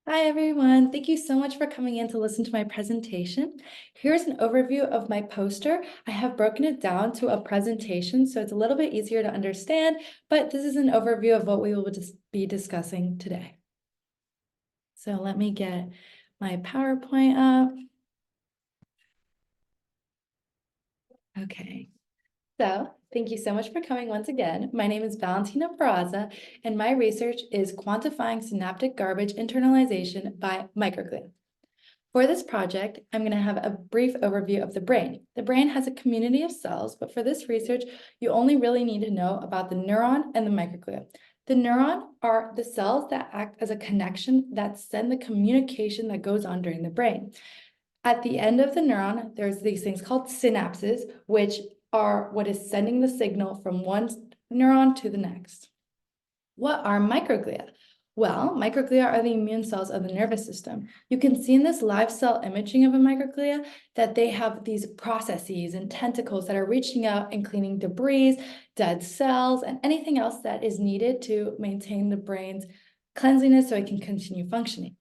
Hi, everyone. Thank you so much for coming in to listen to my presentation. Here's an overview of my poster. I have broken it down to a presentation, so it's a little bit easier to understand, but this is an overview of what we will be discussing today. So let me get my PowerPoint up. Okay. So thank you so much for coming once again. My name is Valentina Barraza, and my research is quantifying synaptic garbage internalization by microglia. For this project, I'm going to have a brief overview of the brain. The brain has a community of cells, but for this research, you only really need to know about the neuron and the microglia. The neuron are the cells that act as a connection that send the communication that goes on during the brain. At the end of the neuron, there's these things called synapses, which are what is sending the signal from one neuron to the next. What are microglia? Well, microglia are the immune cells of the nervous system. You can see in this live cell imaging of a microglia that they have these processes and tentacles that are reaching out and cleaning debris, dead cells, and anything else that is needed to maintain the brain's cleanliness so it can continue functioning.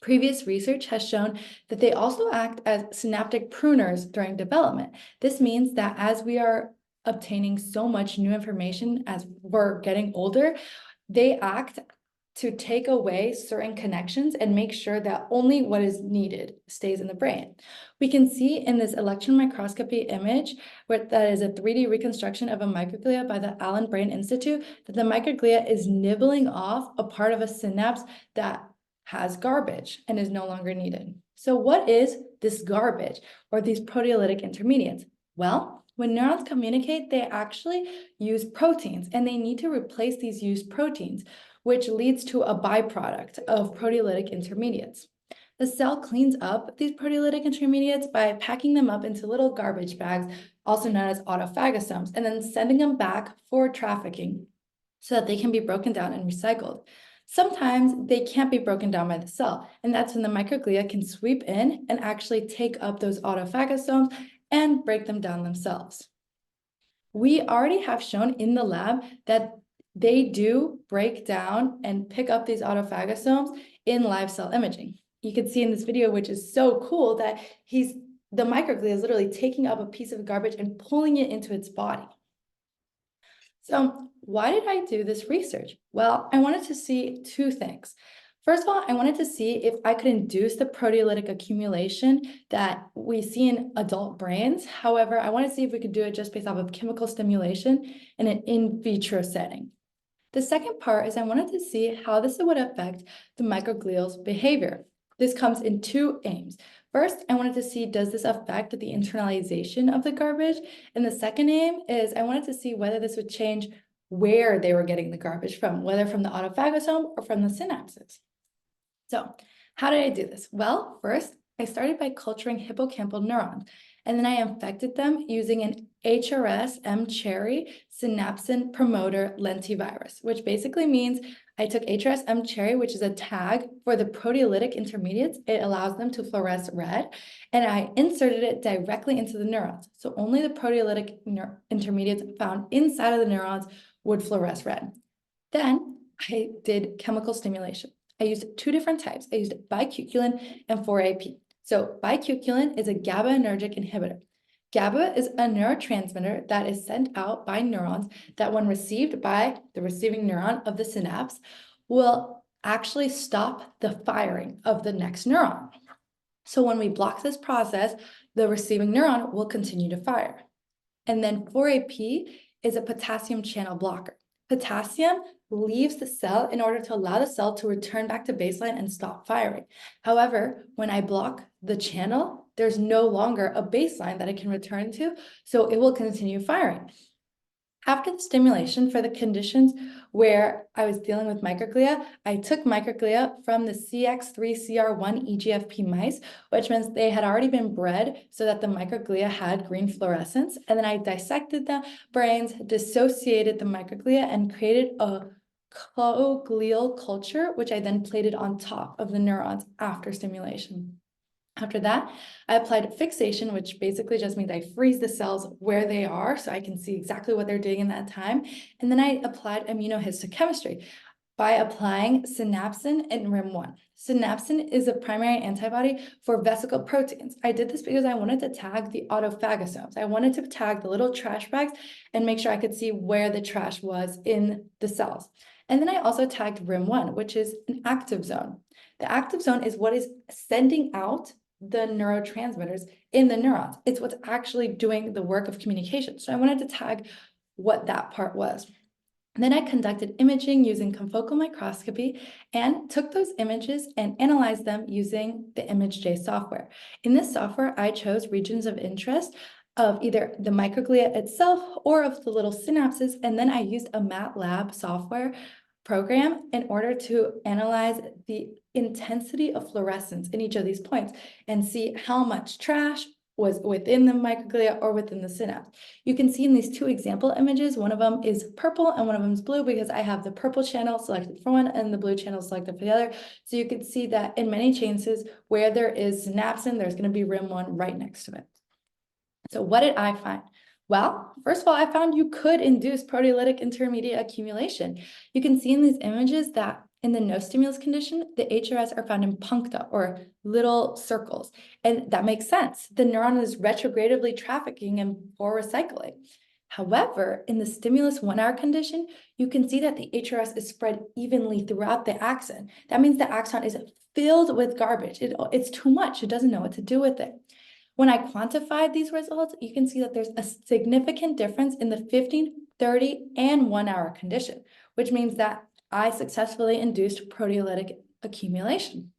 Previous research has shown that they also act as synaptic pruners during development. This means that as we are obtaining so much new information as we're getting older, they act to take away certain connections and make sure that only what is needed stays in the brain. We can see in this electron microscopy image, that is a 3D reconstruction of a microglia by the Allen Brain Institute, that the microglia is nibbling off a part of a synapse that has garbage and is no longer needed. So what is this garbage or these proteolytic intermediates? Well, when neurons communicate, they actually use proteins and they need to replace these used proteins, which leads to a byproduct of proteolytic intermediates. The cell cleans up these proteolytic intermediates by packing them up into little garbage bags, also known as autophagosomes, and then sending them back for trafficking so that they can be broken down and recycled. Sometimes they can't be broken down by the cell, and that's when the microglia can sweep in and actually take up those autophagosomes and break them down themselves. We already have shown in the lab that they do break down and pick up these autophagosomes in live cell imaging. You can see in this video, which is so cool, that the microglia is literally taking up a piece of garbage and pulling it into its body. So why did I do this research? Well, I wanted to see two things. First of all, I wanted to see if I could induce the proteolytic accumulation that we see in adult brains. However, I wanted to see if we could do it just based off of chemical stimulation in an in vitro setting. The second part is I wanted to see how this would affect the microglial's behavior. This comes in two aims. First, I wanted to see, does this affect the internalization of the garbage? And the second aim is I wanted to see whether this would change where they were getting the garbage from, whether from the autophagosome or from the synapses. So how did I do this? Well, first, I started by culturing hippocampal neurons, and then I infected them using an HRS-M cherry synapsin promoter lentivirus, which basically means I took HRS-M cherry, which is a tag for the proteolytic intermediates. It allows them to fluoresce red, and I inserted it directly into the neurons. So only the proteolytic intermediates found inside of the neurons would fluoresce red. Then I did chemical stimulation. I used two different types. I used bicuculin and 4AP. So bicuculin is a GABAergic inhibitor. GABA is a neurotransmitter that is sent out by neurons that when received by the receiving neuron of the synapse will actually stop the firing of the next neuron. So when we block this process, the receiving neuron will continue to fire. And then 4AP is a potassium channel blocker. Potassium leaves the cell in order to allow the cell to return back to baseline and stop firing. However, when I block the channel, there's no longer a baseline that it can return to, so it will continue firing. After the stimulation for the conditions where I was dealing with microglia, I took microglia from the CX3CR1 EGFP mice, which means they had already been bred so that the microglia had green fluorescence. And then I dissected the brains, dissociated the microglia, and created a coglial culture, which I then plated on top of the neurons after stimulation. After that, I applied fixation, which basically just means I freeze the cells where they are so I can see exactly what they're doing in that time. And then I applied immunohistochemistry. By applying synapsin and RIM1. Synapsin is a primary antibody for vesicle proteins. I did this because I wanted to tag the autophagosomes. I wanted to tag the little trash bags and make sure I could see where the trash was in the cells. And then I also tagged RIM1, which is an active zone. The active zone is what is sending out the neurotransmitters in the neurons. It's what's actually doing the work of communication. So I wanted to tag what that part was. And then I conducted imaging using confocal microscopy and took those images and analyzed them using the ImageJ software. In this software, I chose regions of interest of either the microglia itself or of the little synapses, and then I used a MATLAB software program in order to analyze the intensity of fluorescence in each of these points and see how much trash was within the microglia or within the synapse. You can see in these two example images, one of them is purple and one of them is blue because I have the purple channel selected for one and the blue channel selected for the other. So you can see that in many cases where there is synapsin, there's going to be RIM1 right next to it. So what did I find? Well, first of all, I found you could induce proteolytic intermediate accumulation. You can see in these images that in the no stimulus condition, the HRS are found in puncta or little circles. And that makes sense. The neuron is retrogradively trafficking and for recycling. However, in the stimulus 1 hour condition, you can see that the HRS is spread evenly throughout the axon. That means the axon is filled with garbage. It's too much. It doesn't know what to do with it. When I quantified these results, you can see that there's a significant difference in the 15, 30, and 1 hour condition, which means that I successfully induced proteolytic accumulation.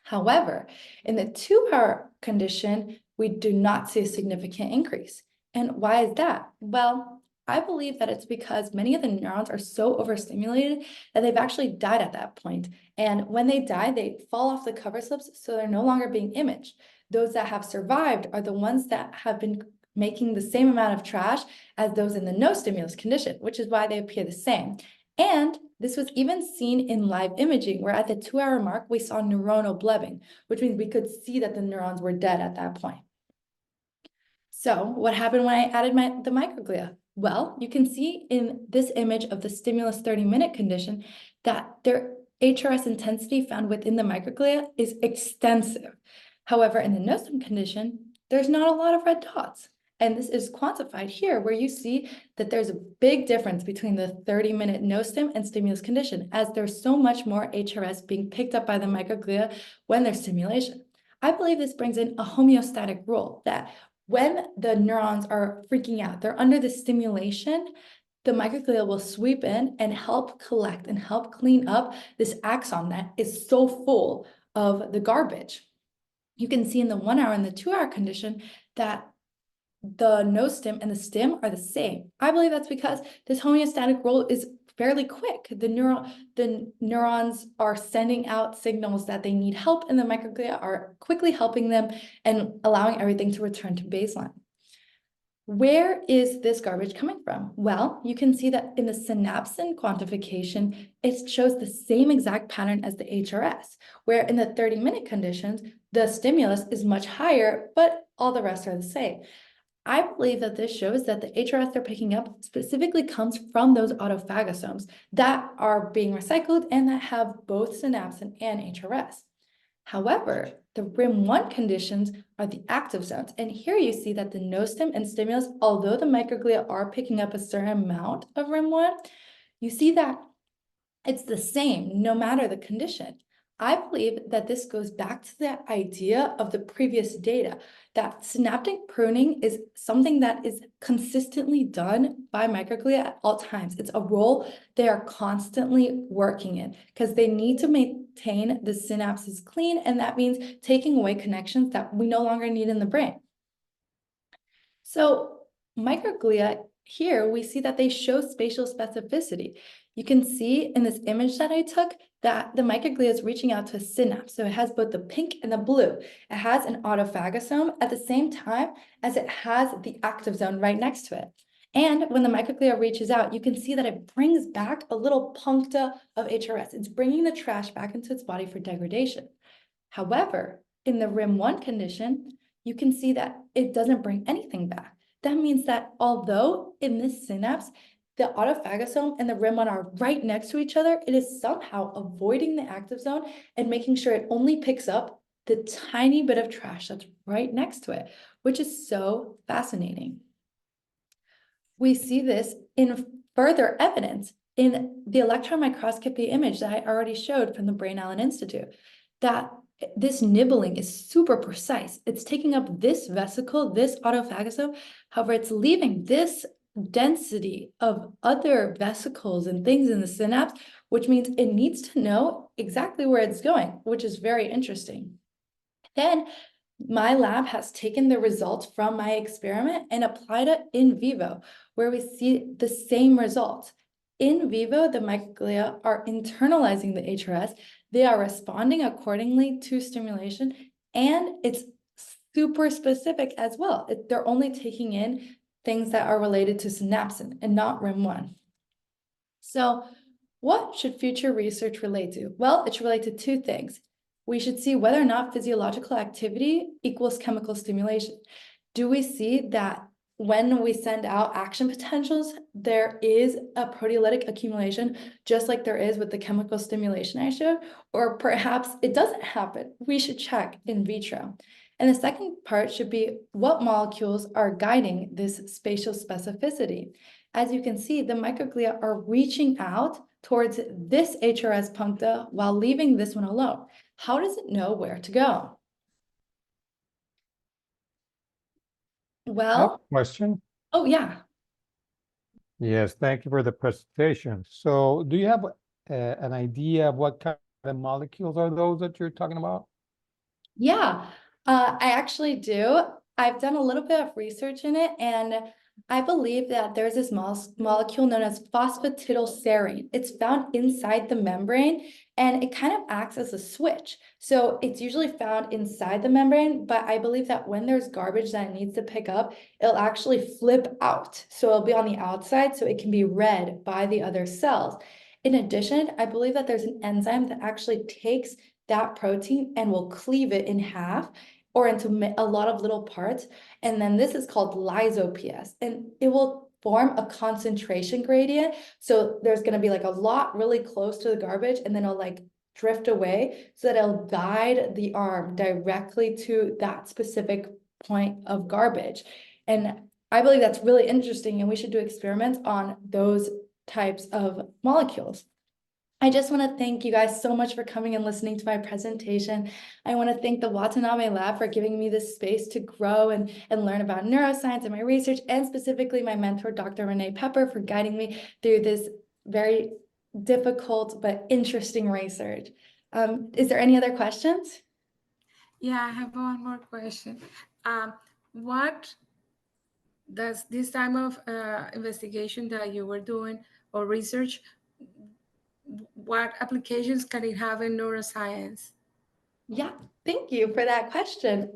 However, in the 2 hour condition, we do not see a significant increase. And why is that? Well, I believe that it's because many of the neurons are so overstimulated that they've actually died at that point. And when they die, they fall off the cover slips, so they're no longer being imaged. Those that have survived are the ones that have been making the same amount of trash as those in the no stimulus condition, which is why they appear the same. And this was even seen in live imaging, where at the 2 hour mark, we saw neuronal blebbing, which means we could see that the neurons were dead at that point. So what happened when I added the microglia? Well, you can see in this image of the stimulus 30-minute condition that their HRS intensity found within the microglia is extensive. However, in the no-stim condition, there's not a lot of red dots. And this is quantified here, where you see that there's a big difference between the 30-minute no-stim and stimulus condition, as there's so much more HRS being picked up by the microglia when there's stimulation. I believe this brings in a homeostatic rule that when the neurons are freaking out, they're under the stimulation, the microglia will sweep in and help collect and help clean up this axon that is so full of the garbage. You can see in the 1 hour and the 2 hour condition that the no stim and the stim are the same. I believe that's because this homeostatic role is fairly quick. The neurons are sending out signals that they need help, and the microglia are quickly helping them and allowing everything to return to baseline. Where is this garbage coming from? Well, you can see that in the synapsin quantification, it shows the same exact pattern as the HRS, where in the 30-minute conditions, the stimulus is much higher, but all the rest are the same. I believe that this shows that the HRS they're picking up specifically comes from those autophagosomes that are being recycled and that have both synapsin and HRS. However, the RIM1 conditions are the active zones. And here you see that the no-stim and stimulus, although the microglia are picking up a certain amount of RIM1, you see that it's the same no matter the condition. I believe that this goes back to the idea of the previous data, that synaptic pruning is something that is consistently done by microglia at all times. It's a role they are constantly working in because they need to maintain the synapses clean, and that means taking away connections that we no longer need in the brain. So microglia, here we see that they show spatial specificity. You can see in this image that I took that the microglia is reaching out to a synapse. So it has both the pink and the blue. It has an autophagosome at the same time as it has the active zone right next to it. And when the microglia reaches out, you can see that it brings back a little puncta of HRS. It's bringing the trash back into its body for degradation. However, in the RIM1 condition, you can see that it doesn't bring anything back. That means that although in this synapse, the autophagosome and the rim one are right next to each other, it is somehow avoiding the active zone and making sure it only picks up the tiny bit of trash that's right next to it, which is so fascinating. We see this in further evidence in the electron microscopy image that I already showed from the Brain Allen Institute, that this nibbling is super precise. It's taking up this vesicle, this autophagosome. However, it's leaving this density of other vesicles and things in the synapse, which means it needs to know exactly where it's going, which is very interesting. Then my lab has taken the results from my experiment and applied it in vivo, where we see the same results. In vivo, the microglia are internalizing the HRS. They are responding accordingly to stimulation, and it's super specific as well. They're only taking in things that are related to synapsin and not RIM1. So what should future research relate to? Well, it should relate to two things. We should see whether or not physiological activity equals chemical stimulation. Do we see that when we send out action potentials, there is a proteolytic accumulation, just like there is with the chemical stimulation I showed? Or perhaps it doesn't happen. We should check in vitro. And the second part should be what molecules are guiding this spatial specificity. As you can see, the microglia are reaching out towards this HRS puncta while leaving this one alone. How does it know where to go? I have a Well, question. oh yeah. Yes, thank you for the presentation. So do you have an idea of what kind of molecules are those that you're talking about? Yeah, I actually do. I've done a little bit of research in it, and I believe that there's this molecule known as phosphatidylserine. It's found inside the membrane, and it kind of acts as a switch. So it's usually found inside the membrane, but I believe that when there's garbage that it needs to pick up, it'll actually flip out. So it'll be on the outside, so it can be read by the other cells. In addition, I believe that there's an enzyme that actually takes that protein and will cleave it in half or into a lot of little parts. And then this is called lyso-PS, and it will form a concentration gradient. So there's going to be like a lot really close to the garbage, and then it'll like drift away so that it'll guide the arm directly to that specific point of garbage. And I believe that's really interesting, and we should do experiments on those types of molecules. I just want to thank you guys so much for coming and listening to my presentation. I want to thank the Watanabe Lab for giving me this space to grow and learn about neuroscience and my research, and specifically my mentor, Dr. Renee Pepper, for guiding me through this very difficult but interesting research. Is there any other questions? Yeah, I have one more question. What does this time of investigation that you were doing or research, what applications can it have in neuroscience? Yeah, thank you for that question.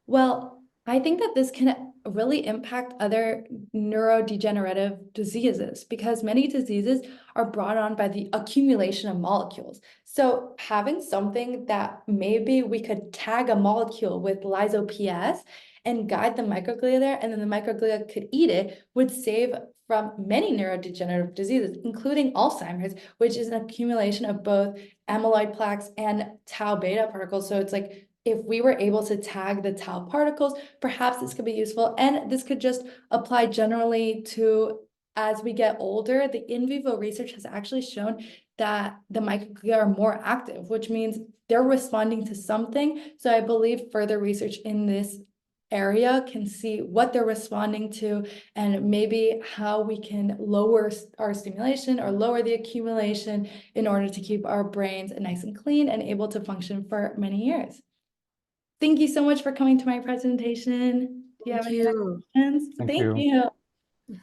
Well, I think that this can really impact other neurodegenerative diseases, because many diseases are brought on by the accumulation of molecules. So having something that maybe we could tag a molecule with lyso-PS and guide the microglia there, and then the microglia could eat it, would save from many neurodegenerative diseases, including Alzheimer's, which is an accumulation of both amyloid plaques and tau beta particles. So it's like, if we were able to tag the tau particles, perhaps this could be useful. And this could just apply generally to, as we get older, the in vivo research has actually shown that the microglia are more active, which means they're responding to something. So I believe further research in this area can see what they're responding to, and maybe how we can lower our stimulation or lower the accumulation in order to keep our brains nice and clean and able to function for many years. Thank you so much for coming to my presentation. Do you have Thank any other you. questions? Thank Thank you. you.